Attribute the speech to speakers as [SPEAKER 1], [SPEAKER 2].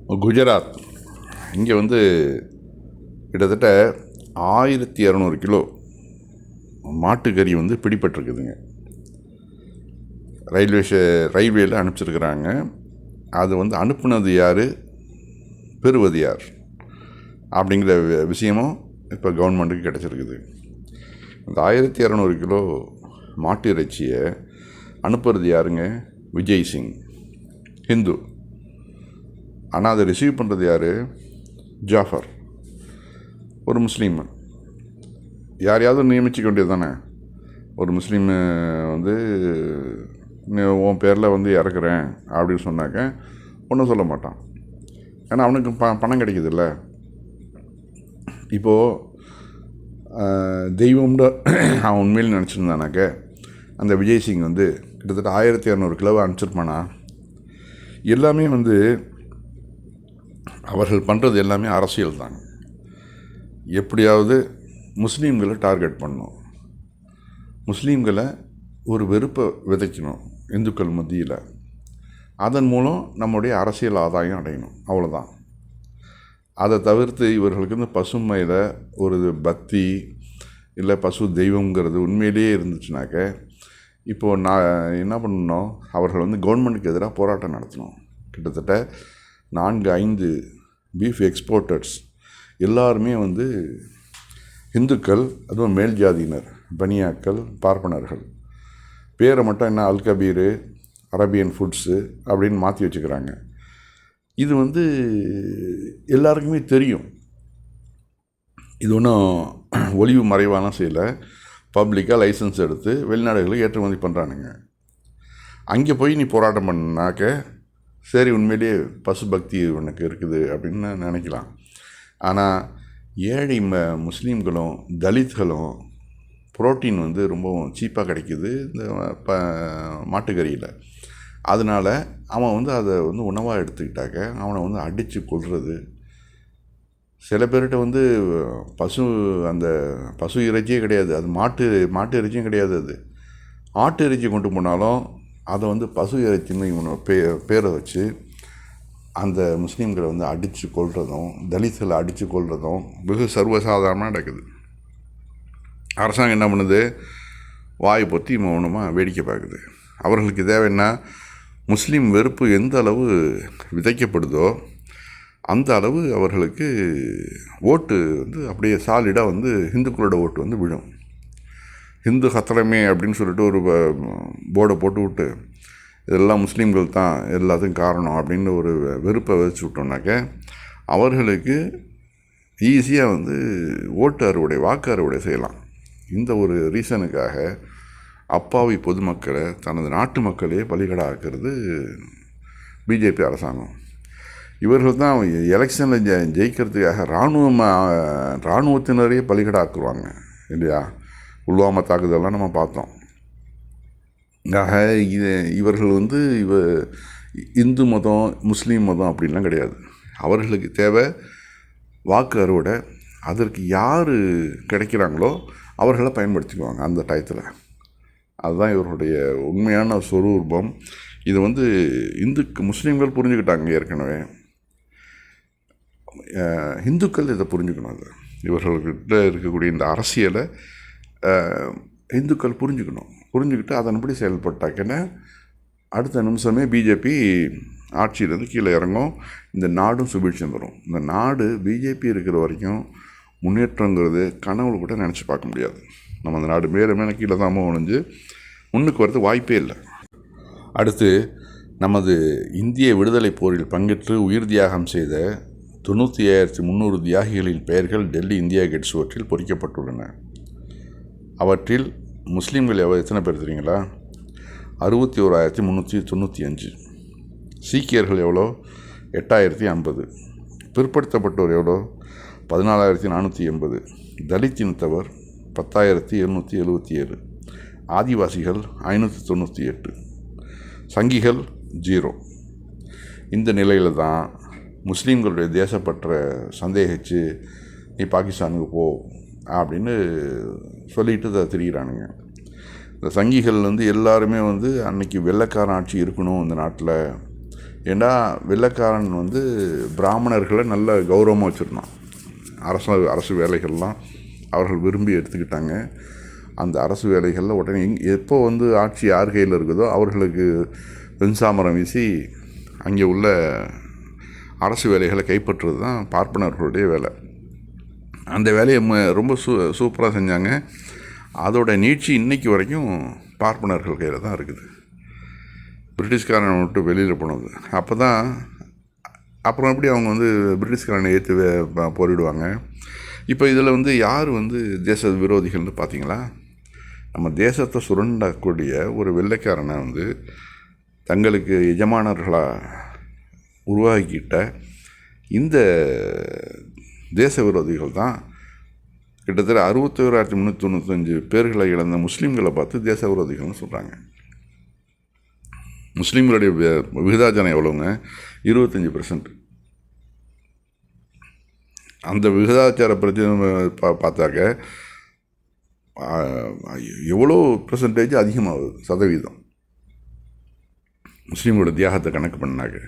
[SPEAKER 1] குஜராத் இங்கே வந்து கிட்டத்தட்ட 1200 கிலோ மாட்டுக்கறி வந்து பிடிபட்டிருக்குதுங்க. ரயில்வேயில் அனுப்பிச்சிருக்கிறாங்க. அது வந்து அனுப்புனது யார், பெறுவது யார் அப்படிங்கிற விஷயமும் இப்போ கவர்மெண்ட்டுக்கு கிடச்சிருக்குது. அந்த 1200 கிலோ மாட்டு இறைச்சியை அனுப்புறது யாருங்க? விஜய் சிங், ஹிந்து. ஆனால் அதை ரிசீவ் பண்ணுறது யார்? ஜாஃபர், ஒரு முஸ்லீம். யாரையாவது நியமிச்சிக்க வேண்டியது தானே. ஒரு முஸ்லீம் வந்து உன் பேரில் வந்து இறக்குறேன் அப்படின்னு சொன்னாக்க ஒன்றும் சொல்ல மாட்டான். ஏன்னா அவனுக்கு பணம் கிடைக்குதுல்ல. இப்போது தெய்வம்னு அவன் உண்மையில் நினச்சிருந்தானாக்க அந்த விஜய் சிங் வந்து கிட்டத்தட்ட 1200 கிலோவை அனுப்பிச்சிருப்பானா? எல்லாமே வந்து அவர்கள் பண்ணுறது எல்லாமே அரசியல் தாங்க. எப்படியாவது முஸ்லீம்களை டார்கெட் பண்ணணும், முஸ்லீம்களை ஒரு வெறுப்பை விதைக்கணும் இந்துக்கள் மத்தியில். அதன் மூலம் நம்முடைய அரசியல் ஆதாயம் அடையணும், அவ்வளோதான். அதை தவிர்த்து இவர்களுக்கு வந்து பசுமையில் ஒரு பக்தி இல்லை பசு தெய்வங்கிறது உண்மையிலேயே இருந்துச்சுனாக்க இப்போது நான் என்ன பண்ணணும், அவர்கள் வந்து கவர்மெண்ட்டுக்கு எதிராக போராட்டம் நடத்தணும். கிட்டத்தட்ட 4-5 பீஃப் எக்ஸ்போர்ட்டர்ஸ் எல்லாருமே வந்து இந்துக்கள், அதுவும் மேல் ஜாதியினர், பனியாக்கள், பார்ப்பனர்கள். பேரை மட்டும் என்ன அல்கபீர், அரேபியன் ஃபுட்ஸு அப்படின்னு மாற்றி வச்சுக்கிறாங்க. இது வந்து எல்லாருக்குமே தெரியும். இது ஒன்றும் ஒளிவு மறைவான செய்யலை. பப்ளிக்காக லைசன்ஸ் எடுத்து வெளிநாடுகளுக்கு ஏற்றுமதி பண்ணுறானுங்க. அங்கே போய் நீ போராட்டம் பண்ணாக்க சரி, உண்மையிலேயே பசு பக்தி உனக்கு இருக்குது அப்படின்னு நினைக்கலாம். ஆனால் ஏழை முஸ்லீம்களும் தலித்களும் புரோட்டீன் வந்து ரொம்பவும் சீப்பாக கிடைக்கிது இந்த மாட்டுக்கறியில். அதனால் அவன் வந்து அதை வந்து உணவாக எடுத்துக்கிட்டாக்க அவனை வந்து அடித்து கொல்றது. சில பேர்கிட்ட வந்து அந்த பசு இறைச்சியே கிடையாது, அது மாட்டு இறைச்சியும் கிடையாது. அது ஆட்டு இறைச்சி கொண்டு போனாலும் அதை வந்து பசு இறைச்சின்னு பேரை வச்சு அந்த முஸ்லீம்களை வந்து அடித்து கொல்றதும், தலித்களை அடித்து கொல்றதும் வெகு சர்வசாதாரணமாக நடக்குது. அரசாங்கம் என்ன பண்ணுது? வாயை பொத்தி மௌனமாக வேடிக்கை பார்க்குது. அவர்களுக்கு தேவைன்னா முஸ்லீம் வெறுப்பு எந்த அளவு விதைக்கப்படுதோ அந்த அளவு அவர்களுக்கு ஓட்டு வந்து அப்படியே சாலிடாக வந்து இந்துக்களோட ஓட்டு வந்து விழும். ஹிந்து ஹத்தரமே அப்படின்னு சொல்லிட்டு ஒரு போர்டை போட்டு விட்டு இதெல்லாம் முஸ்லீம்கள் தான் எல்லாத்துக்கும் காரணம் அப்படின்னு ஒரு வெறுப்பை விதைச்சி விட்டோம்னாக்க அவர்களுக்கு ஈஸியாக வந்து ஓட்டு அறுவடை, வாக்கு அறுவடை செய்யலாம். இந்த ஒரு ரீசனுக்காக அப்பாவி பொதுமக்களை தனது நாட்டு மக்களே பலிகடாக்குறது பிஜேபி அரசாங்கம். இவர்கள் தான் எலெக்ஷனில் ஜெயிக்கிறதுக்காக இராணுவத்தினரையே பலிகடாக்குவாங்க இல்லையா? புல்வாமா தாக்குதலாம் நம்ம பார்த்தோம். ஆக இவர்கள் வந்து இந்து மதம், முஸ்லீம் மதம் அப்படின்லாம் கிடையாது. அவர்களுக்கு தேவை வாக்கு அறுவடை. அதற்கு யார் கிடைக்கிறாங்களோ அவர்களை பயன்படுத்திக்குவாங்க அந்த டயத்தில். அதுதான் இவர்களுடைய உண்மையான சொரூபம். இது வந்து முஸ்லீம்கள் புரிஞ்சுக்கிட்டாங்க ஏற்கனவே. இந்துக்கள் இதை புரிஞ்சுக்கணும். அது இவர்கள்கிட்ட இருக்கக்கூடிய இந்த அரசியலை இந்துக்கள் புரிஞ்சுக்கிட்டு அதன்படி செயல்பட்டாக்கன்னா அடுத்த நிமிஷமே பிஜேபி ஆட்சியிலேருந்து கீழே இறங்கும். இந்த நாடும் சுபீட்சம் வரும். இந்த நாடு பிஜேபி இருக்கிற வரைக்கும் முன்னேற்றங்கிறது கனவுல கூட நினச்சி பார்க்க முடியாது. நம்ம அந்த நாடு மேலே கீழே தான் ஒழிஞ்சு முன்னுக்கு வரது வாய்ப்பே இல்லை. அடுத்து நமது இந்திய விடுதலை போரில் பங்கேற்று உயிர் தியாகம் செய்த 95,300 தியாகிகளின் பெயர்கள் டெல்லி இந்தியா கேட் சுவற்றில் பொறிக்கப்பட்டுள்ளன. அவற்றில் முஸ்லீம்கள் எத்தனை பேர் தெரியுங்களா? 61,395. சீக்கியர்கள் எவ்வளோ? 8,050. பிற்படுத்தப்பட்டோர் எவ்வளோ? 14,480. தலித் இனத்தவர் 10,777. ஆதிவாசிகள் 598. சங்கிகள் 0. இந்த நிலையில் தான் முஸ்லீம்களுடைய தேசப்பற்ற சந்தேகிச்சு நீ பாகிஸ்தானுக்கு போ அப்படின்னு சொல்லிட்டு அதை திரிகிறானுங்க. இந்த சங்கிகள் வந்து எல்லாருமே வந்து அன்றைக்கி வெள்ளைக்காரன் ஆட்சி இருக்கணும் இந்த நாட்டில், ஏண்டா வெள்ளைக்காரன் வந்து பிராமணர்களை நல்ல கௌரவமாக வச்சுருந்தான். அரசு வேலைகள்லாம் அவர்கள் விரும்பி எடுத்துக்கிட்டாங்க. அந்த அரசு வேலைகளில் உடனே எப்போ வந்து ஆட்சி யார் கையில் இருக்குதோ அவர்களுக்கு வெண்சாமரம் வீசி அங்கே உள்ள அரசு வேலைகளை கைப்பற்றுறது தான் பார்ப்பனர்களுடைய வேலை. அந்த வேலையை ரொம்ப சூப்பராக செஞ்சாங்க. அதோட நீட்சி இன்றைக்கி வரைக்கும் பார்ப்பனர்கள் கையில் தான் இருக்குது. பிரிட்டிஷ்காரனை விட்டு வெளியில் போனது அப்போ தான். அப்புறம் எப்படி அவங்க வந்து பிரிட்டிஷ்காரனை ஏற்று போரிடுவாங்க. இப்போ இதில் வந்து யார் வந்து தேச விரோதிகள்னு பார்த்தீங்களா? நம்ம தேசத்தை சுரண்டக்கூடிய ஒரு வெள்ளைக்காரனை வந்து தங்களுக்கு எஜமானர்களாக உருவாக்கிட்ட இந்த தேச விரோதிகள் தான் கிட்டத்தட்ட 61,395 பேர்களை இழந்த முஸ்லீம்களை பார்த்து தேச விரோதிகள்னு சொல்கிறாங்க. முஸ்லீம்களுடைய விகிதாச்சாரம் எவ்வளோங்க? 25%. அந்த விகிதாச்சார பிரச்சனை பார்த்தாக்க எவ்வளோ பெர்சன்டேஜ் அதிகமாகுது, சதவீதம் முஸ்லீம்களோட தியாகத்தை கணக்கு பண்ணாக்க.